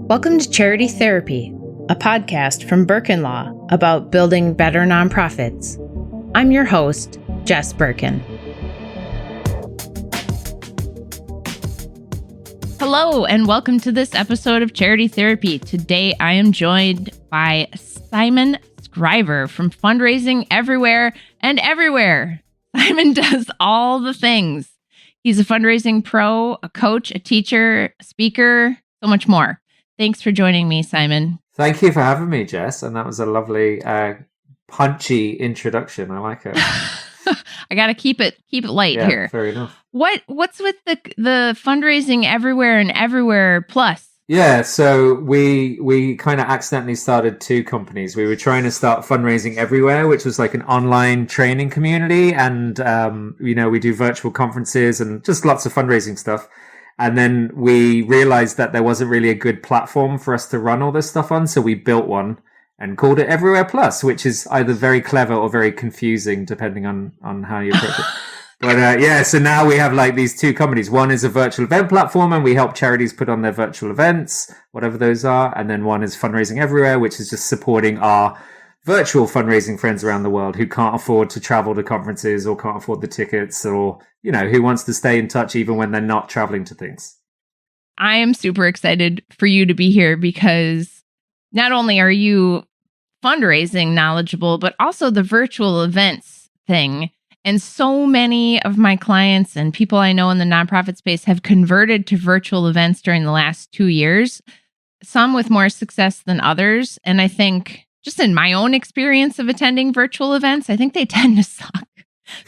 Welcome to Charity Therapy, a podcast from Birkin Law about building better nonprofits. I'm your host, Jess Birkin. Hello, and welcome to this episode of Charity Therapy. Today, I am joined by Simon Scriver from Fundraising Everywhere and Everywhere. Simon does all the things. He's a fundraising pro, a coach, a teacher, a speaker, so much more. Thanks for joining me, Simon. Thank you for having me, Jess. And that was a lovely, punchy introduction. I like it. I got to keep it light here. Fair enough. What's with the Fundraising Everywhere and Everywhere Plus? Yeah, so we kind of accidentally started two companies. We were trying to start Fundraising Everywhere, which was like an online training community. And, we do virtual conferences and just lots of fundraising stuff. And then we realized that there wasn't really a good platform for us to run all this stuff on. So we built one and called it Everywhere Plus, which is either very clever or very confusing, depending on how you approach it. But so now we have like these two companies. One is a virtual event platform, and we help charities put on their virtual events, whatever those are. And then one is Fundraising Everywhere, which is just supporting our virtual fundraising friends around the world who can't afford to travel to conferences or can't afford the tickets, or, who wants to stay in touch even when they're not traveling to things. I am super excited for you to be here because not only are you fundraising knowledgeable, but also the virtual events thing. And so many of my clients and people I know in the nonprofit space have converted to virtual events during the last 2 years, some with more success than others. And I think just in my own experience of attending virtual events, I think they tend to suck.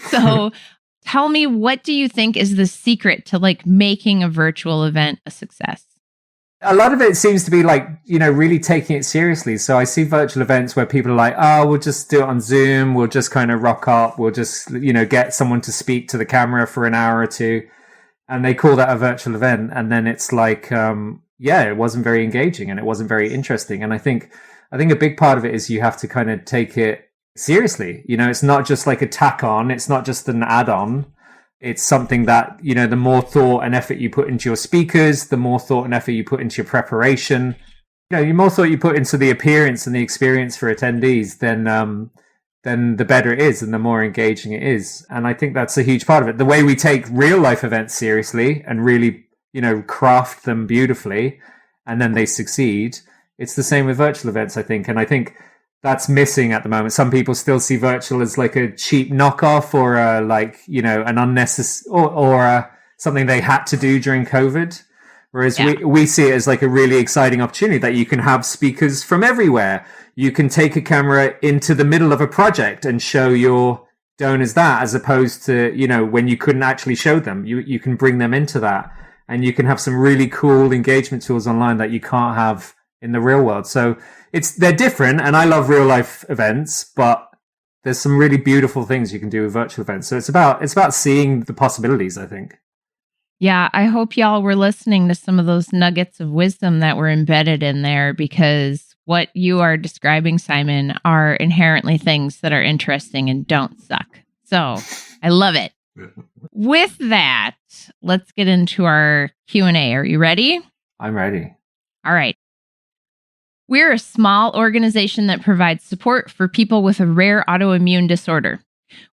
So tell me, what do you think is the secret to making a virtual event a success? A lot of it seems to be really taking it seriously. So I see virtual events where people are like, oh, we'll just do it on Zoom. We'll just kind of rock up. We'll just, get someone to speak to the camera for an hour or two. And they call that a virtual event. And then it's like, it wasn't very engaging and it wasn't very interesting. And I think a big part of it is you have to kind of take it seriously. It's not just like a tack on. It's not just an add-on. It's something that, the more thought and effort you put into your speakers, the more thought and effort you put into your preparation, the more thought you put into the appearance and the experience for attendees, then the better it is and the more engaging it is. And I think that's a huge part of it. The way we take real life events seriously and really, craft them beautifully, and then they succeed. It's the same with virtual events, I think. And I think that's missing at the moment. Some people still see virtual as like a cheap knockoff or an unnecessary or something they had to do during COVID. Whereas we see it as like a really exciting opportunity that you can have speakers from everywhere. You can take a camera into the middle of a project and show your donors that, as opposed to, when you couldn't actually show them, you can bring them into that, and you can have some really cool engagement tools online that you can't have in the real world. So they're different, and I love real life events, but there's some really beautiful things you can do with virtual events. So it's about seeing the possibilities, I think. Yeah, I hope y'all were listening to some of those nuggets of wisdom that were embedded in there, because what you are describing, Simon, are inherently things that are interesting and don't suck. So I love it. With that, let's get into our Q&A. Are you ready? I'm ready. All right. We're a small organization that provides support for people with a rare autoimmune disorder.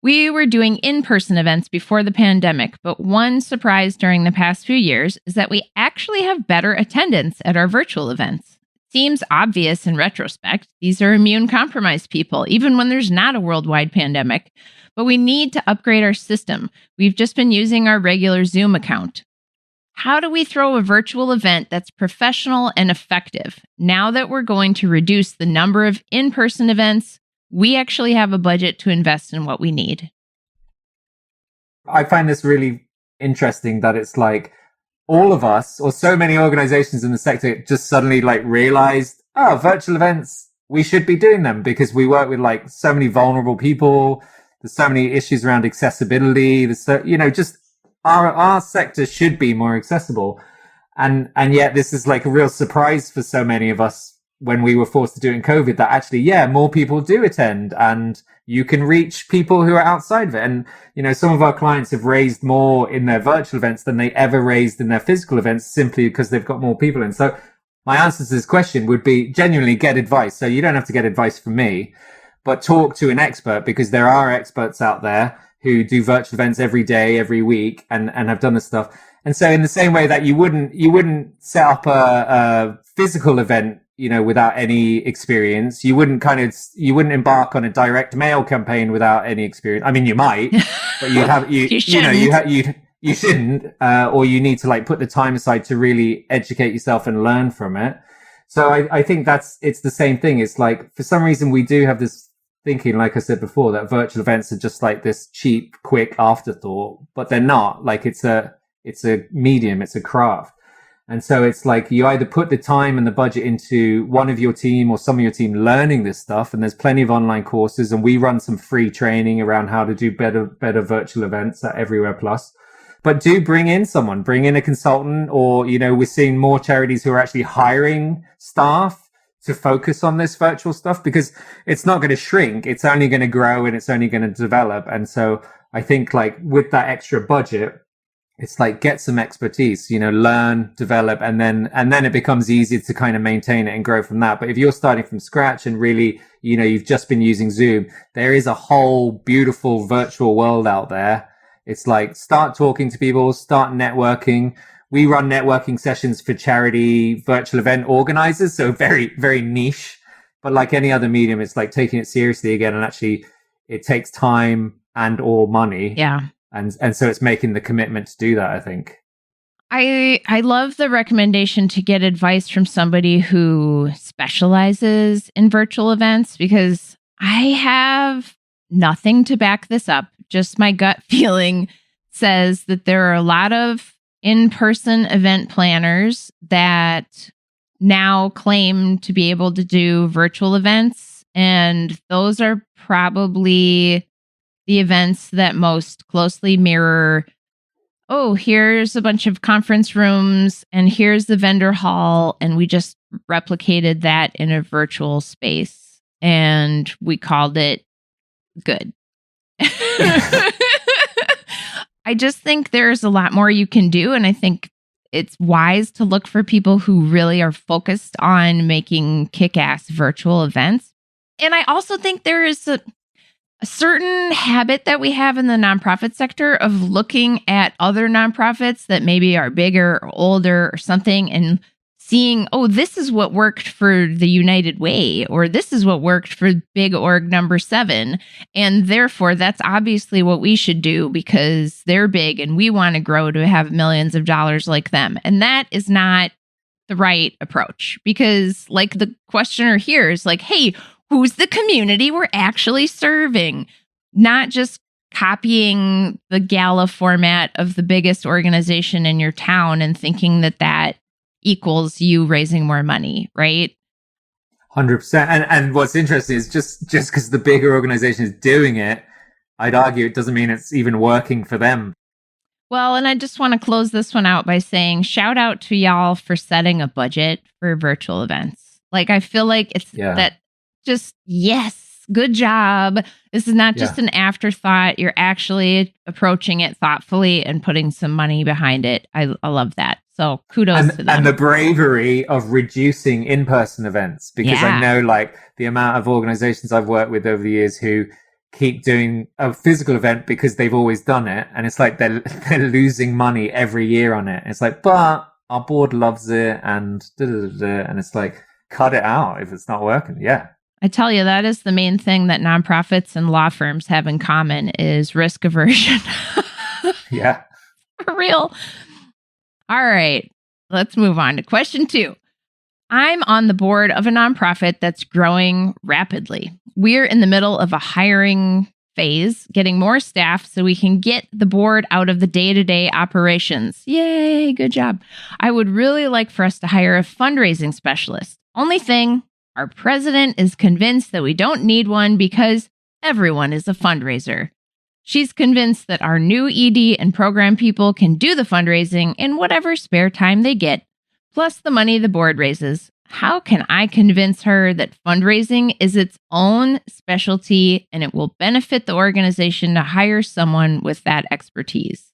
We were doing in-person events before the pandemic, but one surprise during the past few years is that we actually have better attendance at our virtual events. It seems obvious in retrospect. These are immune-compromised people, even when there's not a worldwide pandemic. But we need to upgrade our system. We've just been using our regular Zoom account. How do we throw a virtual event that's professional and effective? Now that we're going to reduce the number of in-person events, we actually have a budget to invest in what we need. I find this really interesting that it's like all of us, or so many organizations in the sector, just suddenly realized, virtual events, we should be doing them because we work with so many vulnerable people. There's so many issues around accessibility. There's just our sector should be more accessible. And yet this is a real surprise for so many of us, when we were forced to do it in COVID, that actually, yeah, more people do attend and you can reach people who are outside of it. And, you know, some of our clients have raised more in their virtual events than they ever raised in their physical events simply because they've got more people in. So my answer to this question would be genuinely get advice. So you don't have to get advice from me, but talk to an expert, because there are experts out there who do virtual events every day, every week, and have done this stuff. And so in the same way that you wouldn't set up a physical event, you know, without any experience, you wouldn't embark on a direct mail campaign without any experience. I mean, you might, but you shouldn't, or you need to like put the time aside to really educate yourself and learn from it. So I think it's the same thing. It's like, for some reason we do have this thinking, like I said before, that virtual events are just like this cheap, quick afterthought, but they're not. Like it's a medium, it's a craft. And so it's like you either put the time and the budget into one of your team or some of your team learning this stuff. And there's plenty of online courses, and we run some free training around how to do better virtual events at Everywhere Plus. But do bring in a consultant, or, you know, we're seeing more charities who are actually hiring staff to focus on this virtual stuff, because it's not going to shrink. It's only going to grow and it's only going to develop. And so I think like with that extra budget, it's like get some expertise, you know, learn, develop, and then it becomes easier to kind of maintain it and grow from that. But if you're starting from scratch and really, you know, you've just been using Zoom, there is a whole beautiful virtual world out there. It's like start talking to people, start networking. We run networking sessions for charity virtual event organizers, so very, very niche. But like any other medium, it's like taking it seriously again, and actually it takes time and or money. Yeah. And so it's making the commitment to do that, I think. I love the recommendation to get advice from somebody who specializes in virtual events, because I have nothing to back this up. Just my gut feeling says that there are a lot of in-person event planners that now claim to be able to do virtual events. And those are probably the events that most closely mirror, oh, here's a bunch of conference rooms and here's the vendor hall, and we just replicated that in a virtual space and we called it good. I just think there's a lot more you can do, and I think it's wise to look for people who really are focused on making kick-ass virtual events. And I also think there is a certain habit that we have in the nonprofit sector of looking at other nonprofits that maybe are bigger or older or something and seeing, oh, this is what worked for the United Way, or this is what worked for Big Org number 7. And therefore, that's obviously what we should do because they're big and we want to grow to have millions of dollars like them. And that is not the right approach, because like the questioner here is like, hey, who's the community we're actually serving? Not just copying the gala format of the biggest organization in your town and thinking that that equals you raising more money, right? 100%. And what's interesting is just because the bigger organization is doing it, I'd argue it doesn't mean it's even working for them. Well, and I just want to close this one out by saying shout out to y'all for setting a budget for virtual events. Like, I feel like it's that just, yes, good job. This is not just an afterthought. You're actually approaching it thoughtfully and putting some money behind it. I love that. So kudos to them. And the bravery of reducing in-person events, because I know like the amount of organizations I've worked with over the years who keep doing a physical event because they've always done it. And it's like they're losing money every year on it. It's like, but our board loves it and and it's like, cut it out if it's not working. Yeah. I tell you, that is the main thing that nonprofits and law firms have in common is risk aversion. Yeah. For real. All right, let's move on to question 2. I'm on the board of a nonprofit that's growing rapidly. We're in the middle of a hiring phase, getting more staff so we can get the board out of the day-to-day operations. Yay, good job. I would really like for us to hire a fundraising specialist. Only thing, our president is convinced that we don't need one because everyone is a fundraiser. She's convinced that our new ED and program people can do the fundraising in whatever spare time they get, plus the money the board raises. How can I convince her that fundraising is its own specialty and it will benefit the organization to hire someone with that expertise?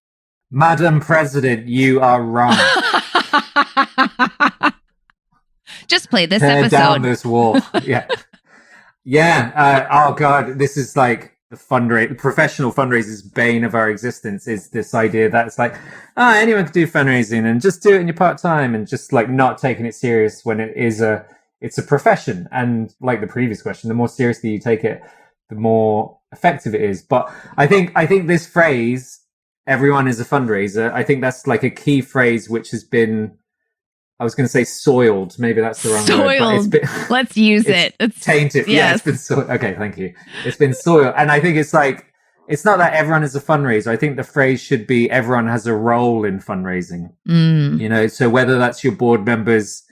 Madam President, you are wrong. Just play this Tear episode. down this wall. Yeah. Oh God, this is like the professional fundraiser's bane of our existence, is this idea that it's like, anyone can do fundraising and just do it in your part time, and just like not taking it serious when it's a profession. And like the previous question, the more seriously you take it, the more effective it is. But I think this phrase, everyone is a fundraiser, I think that's like a key phrase which has been, I was going to say soiled. Maybe that's the wrong word. But it's been, let's use it. It's tainted. Yes. Yeah, it's been soiled. Okay, thank you. It's been soiled. And I think it's like, it's not that everyone is a fundraiser. I think the phrase should be everyone has a role in fundraising. You know, so whether that's your board members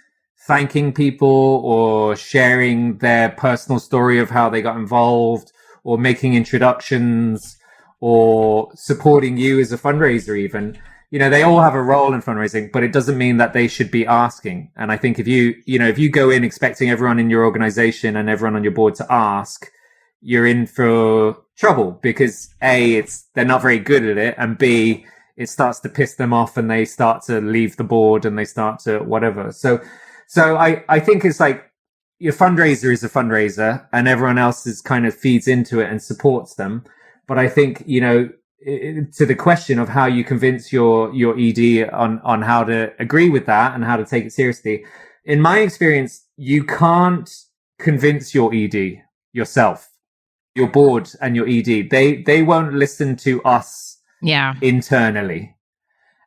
thanking people or sharing their personal story of how they got involved, or making introductions, or supporting you as a fundraiser even. You know, they all have a role in fundraising, but it doesn't mean that they should be asking. And I think if you go in expecting everyone in your organization and everyone on your board to ask, you're in for trouble, because A, they're not very good at it, and B, it starts to piss them off and they start to leave the board and they start to whatever. So I think it's like your fundraiser is a fundraiser and everyone else is kind of feeds into it and supports them. But I think, you know, to the question of how you convince your ED on how to agree with that and how to take it seriously, in my experience, you can't convince your ED yourself, your board and your ED. They won't listen to us internally.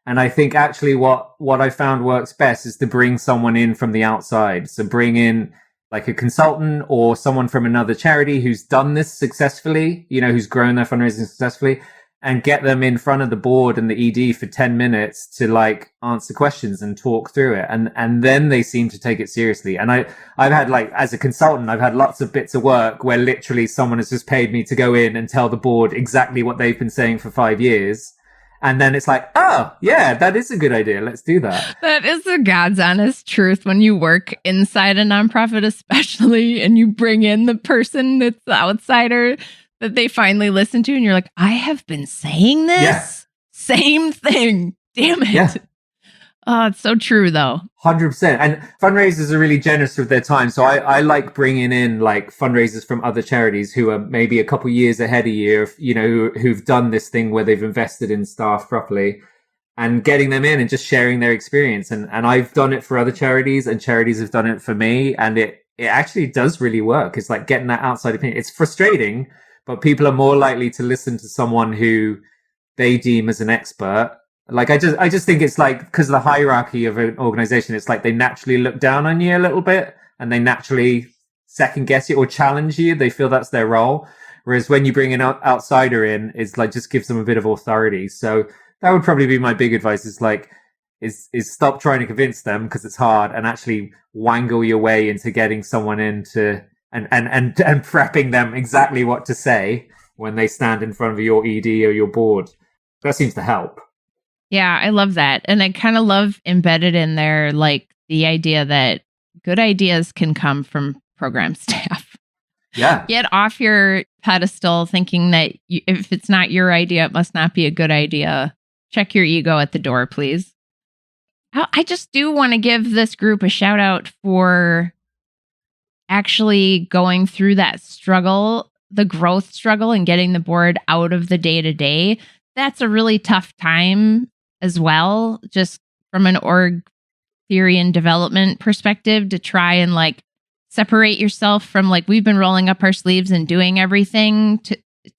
And I think actually what I found works best is to bring someone in from the outside. So bring in like a consultant or someone from another charity who's done this successfully, you know, who's grown their fundraising successfully, and get them in front of the board and the ED for 10 minutes to like answer questions and talk through it. And then they seem to take it seriously. And I've had, like, as a consultant, I've had lots of bits of work where literally someone has just paid me to go in and tell the board exactly what they've been saying for 5 years. And then it's like, oh, yeah, that is a good idea. Let's do that. That is the God's honest truth when you work inside a nonprofit, especially, and you bring in the person that's the outsider that they finally listen to. And you're like, I have been saying this same thing. Damn it. Yeah. Oh, it's so true, though. 100%. And fundraisers are really generous with their time. So I like bringing in like fundraisers from other charities who are maybe a couple years ahead of you, you know, who've done this thing where they've invested in staff properly, and getting them in and just sharing their experience. And I've done it for other charities, and charities have done it for me. And it actually does really work. It's like getting that outside opinion. It's frustrating, but people are more likely to listen to someone who they deem as an expert. Like, I just think it's like, because of the hierarchy of an organization, it's like they naturally look down on you a little bit and they naturally second guess you or challenge you. They feel that's their role. Whereas when you bring an outsider in, it's like just gives them a bit of authority. So that would probably be my big advice, is like, is stop trying to convince them because it's hard, and actually wangle your way into getting someone into and prepping them exactly what to say when they stand in front of your ED or your board. That seems to help. Yeah, I love that. And I kind of love embedded in there, like the idea that good ideas can come from program staff. Yeah. Get off your pedestal thinking that if it's not your idea, it must not be a good idea. Check your ego at the door, please. I just do want to give this group a shout out for actually going through that struggle, the growth struggle, and getting the board out of the day-to-day. That's a really tough time as well, just from an org theory and development perspective, to try and like separate yourself from like, we've been rolling up our sleeves and doing everything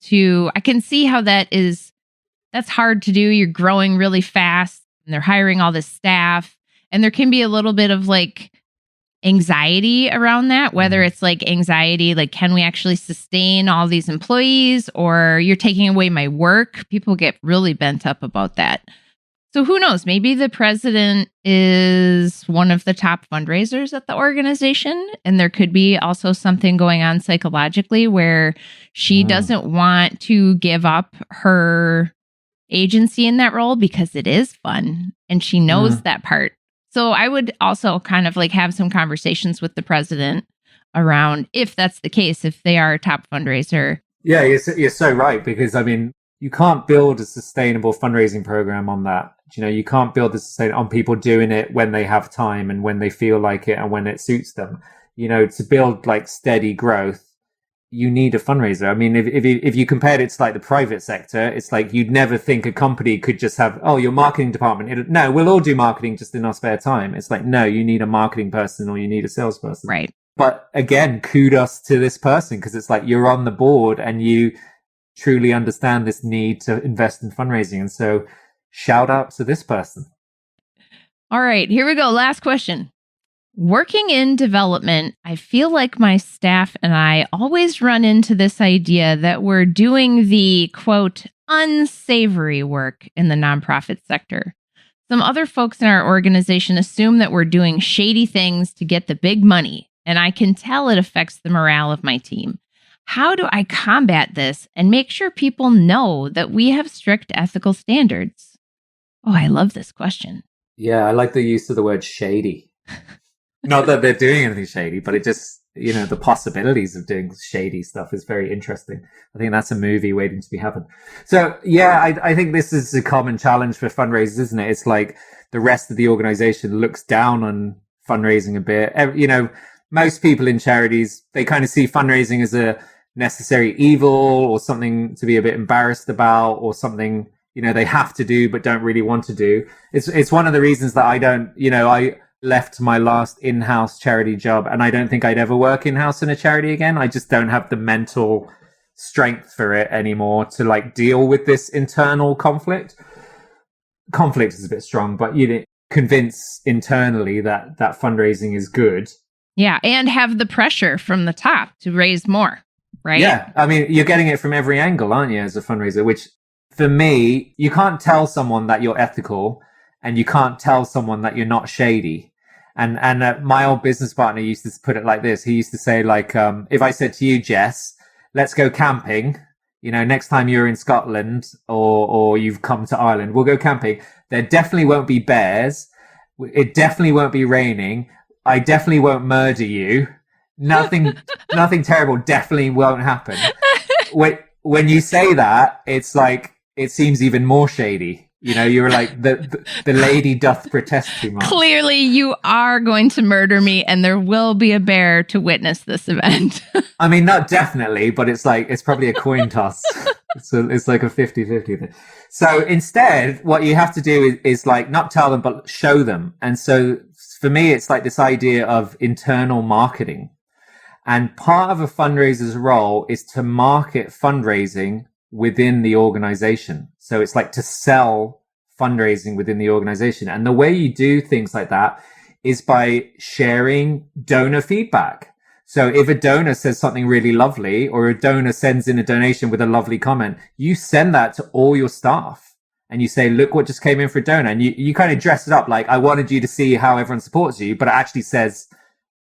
to I can see how that's hard to do. You're growing really fast and they're hiring all this staff, and there can be a little bit of like anxiety around that, whether it's like anxiety, like, can we actually sustain all these employees, or you're taking away my work? People get really bent up about that. So who knows? Maybe the president is one of the top fundraisers at the organization, and there could be also something going on psychologically where she doesn't want to give up her agency in that role because it is fun and she knows that part. So I would also kind of like have some conversations with the president around if that's the case, if they are a top fundraiser. Yeah, you're so right, because I mean, you can't build a sustainable fundraising program on that. You can't build a sustain on people doing it when they have time and when they feel like it and when it suits them. To build like steady growth, you need a fundraiser. I mean, if you compared it to like the private sector, it's like you'd never think a company could just have, oh, your marketing department. No, we'll all do marketing just in our spare time. It's like, no, you need a marketing person or you need a salesperson. Right. But again, kudos to this person, because it's like you're on the board and you truly understand this need to invest in fundraising. And so shout out to this person. All right, here we go. Last question. Working in development, I feel like my staff and I always run into this idea that we're doing the, quote, unsavory work in the nonprofit sector. Some other folks in our organization assume that we're doing shady things to get the big money, and I can tell it affects the morale of my team. How do I combat this and make sure people know that we have strict ethical standards? Oh, I love this question. Yeah, I like the use of the word shady. Not that they're doing anything shady, but it just, the possibilities of doing shady stuff is very interesting. I think that's a movie waiting to be happened. So, yeah, I think this is a common challenge for fundraisers, isn't it? It's like the rest of the organization looks down on fundraising a bit. Most people in charities, they kind of see fundraising as a necessary evil or something to be a bit embarrassed about, or something, they have to do but don't really want to do. It's one of the reasons that I left my last in-house charity job, and I don't think I'd ever work in-house in a charity again. I just don't have the mental strength for it anymore to like deal with this internal conflict. Conflict is a bit strong, but convince internally that fundraising is good. Yeah, and have the pressure from the top to raise more, right? Yeah, I mean, you're getting it from every angle, aren't you, as a fundraiser? Which, for me, you can't tell someone that you're ethical, and you can't tell someone that you're not shady. And my old business partner used to put it like this. He used to say, like, if I said to you, Jess, let's go camping, next time you're in Scotland or you've come to Ireland, we'll go camping. There definitely won't be bears. It definitely won't be raining. I definitely won't murder you. Nothing terrible definitely won't happen. When you say that, it's like, it seems even more shady. You were like, the lady doth protest too much. Clearly, you are going to murder me, and there will be a bear to witness this event. I mean, not definitely, but it's probably a coin toss. It's like a 50-50 thing. So instead, what you have to do is like not tell them, but show them. And so for me, it's like this idea of internal marketing. And part of a fundraiser's role is to market fundraising within the organization. So it's like to sell fundraising within the organization. And the way you do things like that is by sharing donor feedback. So if a donor says something really lovely, or a donor sends in a donation with a lovely comment, you send that to all your staff and you say, look what just came in for a donor. And you kind of dress it up like, I wanted you to see how everyone supports you, but it actually says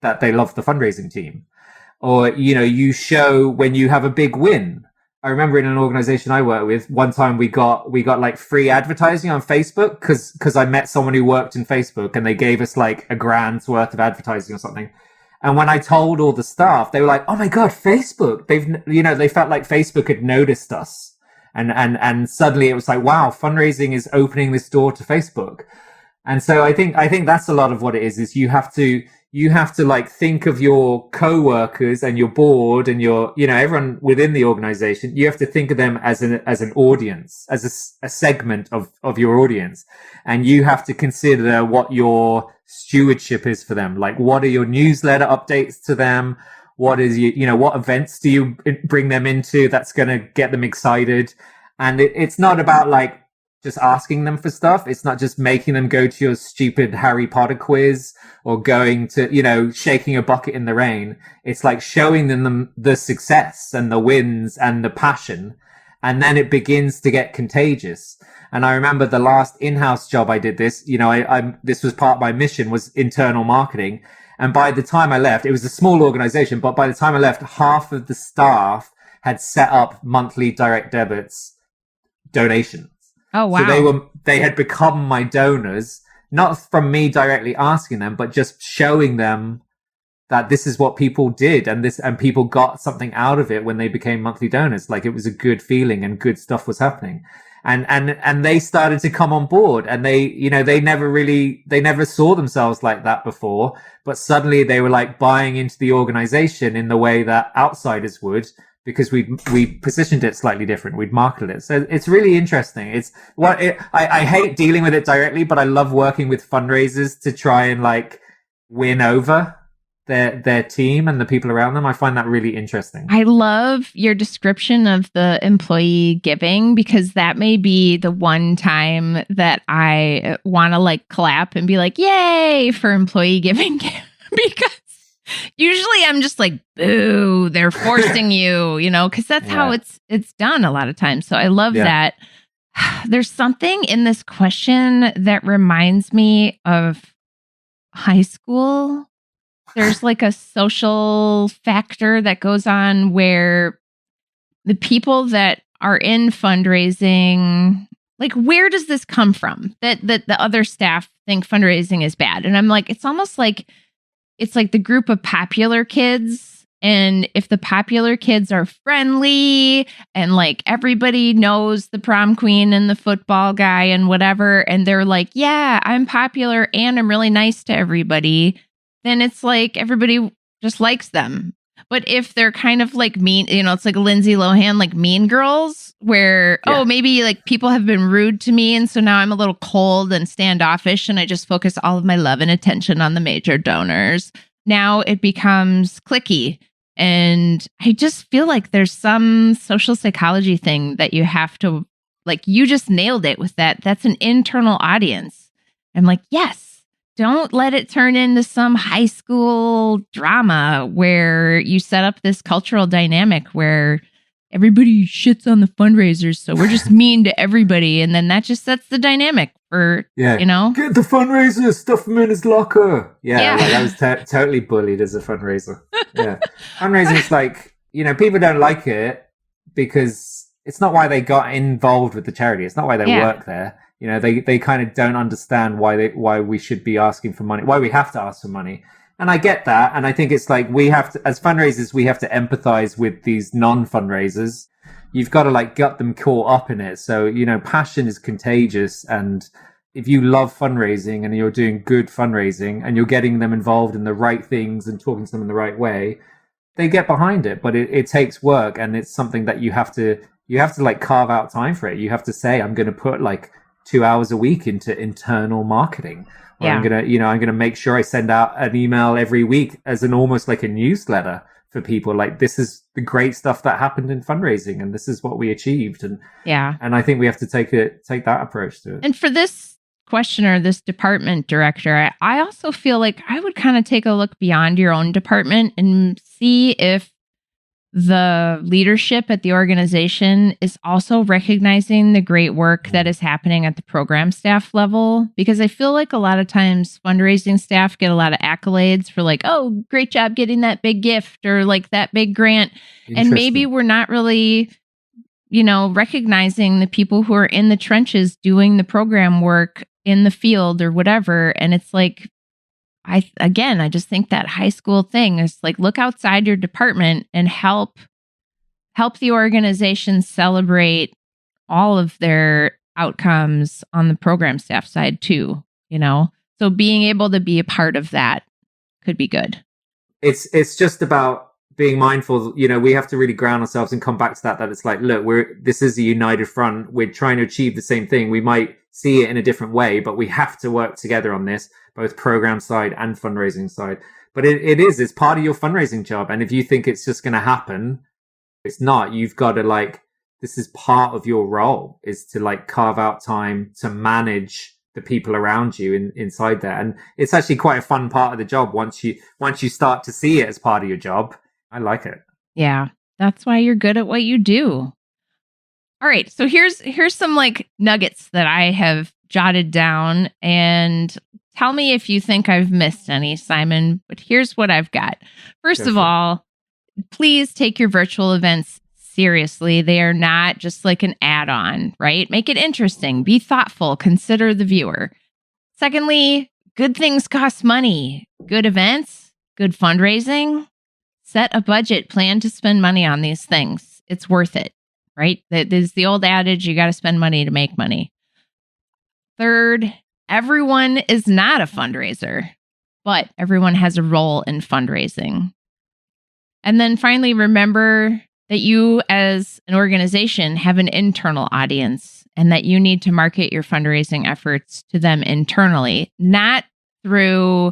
that they love the fundraising team. Or, you show when you have a big win. I remember in an organization I work with, one time we got like free advertising on Facebook because I met someone who worked in Facebook, and they gave us like $1,000's worth of advertising or something. And when I told all the staff, they were like, "Oh my God, Facebook!" They felt like Facebook had noticed us, and suddenly it was like, "Wow, fundraising is opening this door to Facebook." And so I think that's a lot of what it is you have to like think of your co-workers and your board and your, everyone within the organization. You have to think of them as an audience, as a segment of your audience. And you have to consider what your stewardship is for them. Like, what are your newsletter updates to them? What is what events do you bring them into that's going to get them excited? And it's not about like just asking them for stuff. It's not just making them go to your stupid Harry Potter quiz or going to, shaking a bucket in the rain. It's like showing them the success and the wins and the passion. And then it begins to get contagious. And I remember the last in-house job I did this, this was part of my mission, was internal marketing. And by the time I left, it was a small organization, but by the time I left, half of the staff had set up monthly direct debits donations. Oh, wow. So they had become my donors. not from me directly asking them, but just showing them that this is what people did, and people got something out of it when they became monthly donors. Like, it was a good feeling and good stuff was happening. And they started to come on board, and they never saw themselves like that before, but suddenly they were like buying into the organization in the way that outsiders would, because we positioned it slightly different. We'd marketed it. So it's really interesting. I hate dealing with it directly, but I love working with fundraisers to try and like win over their team and the people around them. I find that really interesting. I love your description of the employee giving, because that may be the one time that I want to like clap and be like, yay for employee giving. Because usually I'm just like, boo, they're forcing you, because that's how it's done a lot of times. So I love that. There's something in this question that reminds me of high school. There's like a social factor that goes on where the people that are in fundraising, like, where does this come from? That the other staff think fundraising is bad. And I'm like, it's almost like it's like the group of popular kids. And if the popular kids are friendly and like everybody knows the prom queen and the football guy and whatever, and they're like, yeah, I'm popular and I'm really nice to everybody, then it's like everybody just likes them. But if they're kind of like mean, it's like Lindsay Lohan, like Mean Girls, where, maybe like people have been rude to me. And so now I'm a little cold and standoffish and I just focus all of my love and attention on the major donors. Now it becomes cliquey. And I just feel like there's some social psychology thing that you have to, like, you just nailed it with that. That's an internal audience. I'm like, yes. Don't let it turn into some high school drama where you set up this cultural dynamic where everybody shits on the fundraisers. So we're just mean to everybody. And then that just sets the dynamic for, Get the fundraiser, stuff him in his locker. Like I was totally bullied as a fundraiser. Yeah. Fundraising is like, people don't like it because it's not why they got involved with the charity. It's not why they work there. They kind of don't understand why we should be asking for money, why we have to ask for money. And I get that. And I think it's like we have to, as fundraisers, we have to empathize with these non-fundraisers. You've got to like get them caught up in it. So, passion is contagious. And if you love fundraising and you're doing good fundraising and you're getting them involved in the right things and talking to them in the right way, they get behind it. But it takes work, and it's something that you have to like carve out time for it. You have to say, I'm going to put like 2 hours a week into internal marketing. Or I'm going to make sure I send out an email every week as an almost like a newsletter for people. Like, this is the great stuff that happened in fundraising and this is what we achieved. And I think we have to take that approach to it. And for this questioner, this department director, I also feel like I would kind of take a look beyond your own department and see if the leadership at the organization is also recognizing the great work that is happening at the program staff level. Because I feel like a lot of times fundraising staff get a lot of accolades for like, oh, great job getting that big gift or like that big grant. And maybe we're not really, recognizing the people who are in the trenches doing the program work in the field or whatever. And it's like, I just think that high school thing is like, look outside your department and help the organization celebrate all of their outcomes on the program staff side too, So being able to be a part of that could be good. It's just about being mindful, we have to really ground ourselves and come back to that it's like, look, this is a united front. We're trying to achieve the same thing. We might see it in a different way, but we have to work together on this, both program side and fundraising side. But it's part of your fundraising job. And if you think it's just going to happen, it's not. You've got to this is part of your role, is to carve out time to manage the people around you inside there. And it's actually quite a fun part of the job once you start to see it as part of your job. I like it. Yeah, that's why you're good at what you do. All right, so here's some nuggets that I have jotted down, and tell me if you think I've missed any, Simon. But here's what I've got. First of all, please take your virtual events seriously. They are not just like an add-on, right? Make it interesting. Be thoughtful. Consider the viewer. Secondly, good things cost money. Good events, good fundraising. Set a budget, plan to spend money on these things. It's worth it, right? There's the old adage, you got to spend money to make money. Third, everyone is not a fundraiser, but everyone has a role in fundraising. And then finally, remember that you as an organization have an internal audience and that you need to market your fundraising efforts to them internally, not through,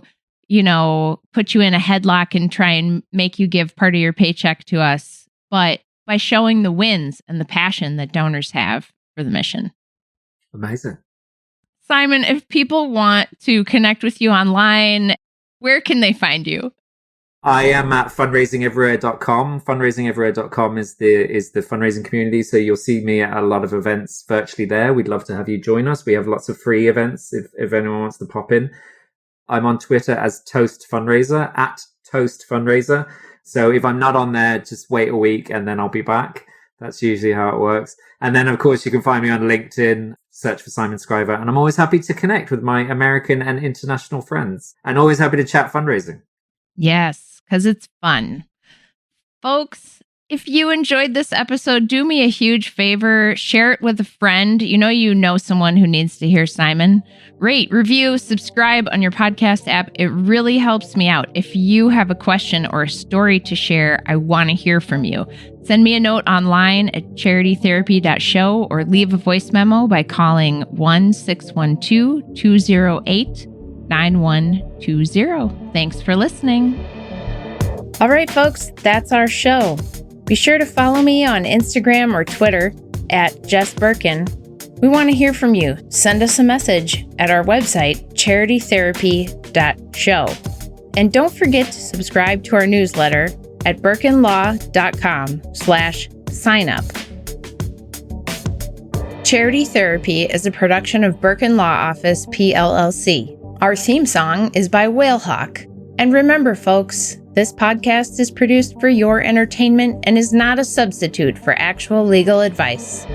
put you in a headlock and try and make you give part of your paycheck to us, but by showing the wins and the passion that donors have for the mission. Amazing. Simon, if people want to connect with you online, where can they find you? I am at fundraisingeverywhere.com. Fundraisingeverywhere.com is the fundraising community. So you'll see me at a lot of events virtually there. We'd love to have you join us. We have lots of free events if anyone wants to pop in. I'm on Twitter as Toast Fundraiser, at Toast Fundraiser. So if I'm not on there, just wait a week and then I'll be back. That's usually how it works. And then, of course, you can find me on LinkedIn, search for Simon Scriver. And I'm always happy to connect with my American and international friends and always happy to chat fundraising. Yes, because it's fun. Folks, if you enjoyed this episode, do me a huge favor. Share it with a friend. You know someone who needs to hear Simon. Rate, review, subscribe on your podcast app. It really helps me out. If you have a question or a story to share, I want to hear from you. Send me a note online at charitytherapy.show or leave a voice memo by calling 1-612-208-9120. Thanks for listening. All right, folks, that's our show. Be sure to follow me on Instagram or Twitter at Jess Birkin. We want to hear from you. Send us a message at our website, charitytherapy.show. And don't forget to subscribe to our newsletter at birkinlaw.com/signup. Charity Therapy is a production of Birkin Law Office, PLLC. Our theme song is by Whalehawk. And remember, folks, this podcast is produced for your entertainment and is not a substitute for actual legal advice.